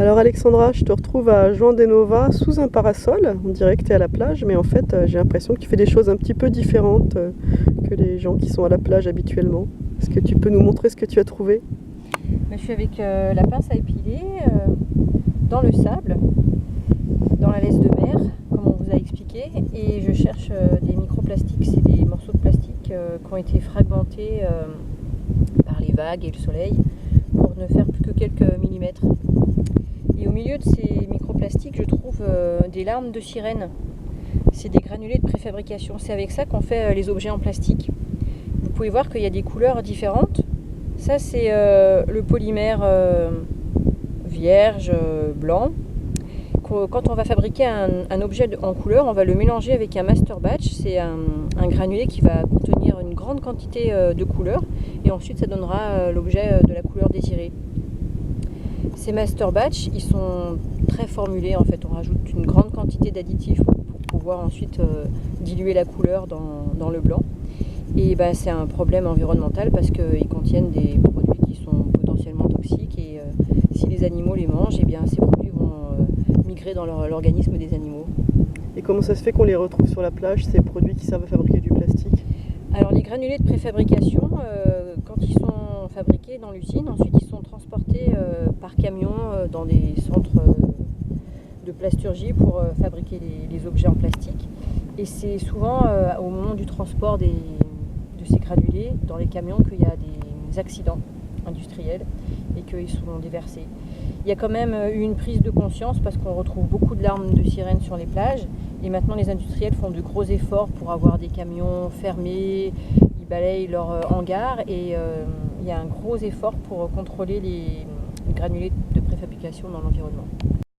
Alors Alexandra, je te retrouve à Juan de Nova sous un parasol. On dirait que tu es à la plage, mais en fait j'ai l'impression que tu fais des choses un petit peu différentes que les gens qui sont à la plage habituellement. Est-ce que tu peux nous montrer ce que tu as trouvé? Je suis avec la pince à épiler dans le sable, dans la laisse de mer, comme on vous a expliqué, et je cherche des microplastiques. C'est des morceaux de plastique qui ont été fragmentés par les vagues et le soleil pour ne faire plus que quelques millimètres. Et au milieu de ces microplastiques, je trouve des larmes de sirène. C'est des granulés de préfabrication. C'est avec ça qu'on fait les objets en plastique. Vous pouvez voir qu'il y a des couleurs différentes. Ça, c'est le polymère vierge, blanc. Quand on va fabriquer un objet en couleur, on va le mélanger avec un master batch. C'est un granulé qui va contenir une grande quantité de couleurs. Et ensuite, ça donnera l'objet de la couleur désirée. Ces master batch, ils sont très formulés. En fait, on rajoute une grande quantité d'additifs pour pouvoir ensuite diluer la couleur dans le blanc. Et c'est un problème environnemental parce qu'ils contiennent des produits qui sont potentiellement toxiques et si les animaux les mangent, ces produits vont migrer dans l'organisme des animaux. Et comment ça se fait qu'on les retrouve sur la plage, ces produits qui servent à fabriquer du plastique? Alors les granulés de préfabrication, quand ils sont fabriqués dans l'usine, ensuite ils sont transportés par camion dans des centres de plasturgie pour fabriquer les objets en plastique. Et c'est souvent au moment du transport de ces granulés dans les camions qu'il y a des accidents industriels et qu'ils sont déversés. Il y a quand même eu une prise de conscience parce qu'on retrouve beaucoup de larmes de sirène sur les plages et maintenant les industriels font de gros efforts pour avoir des camions fermés, ils balayent leurs hangars et il y a un gros effort pour contrôler les granulés de préfabrication dans l'environnement.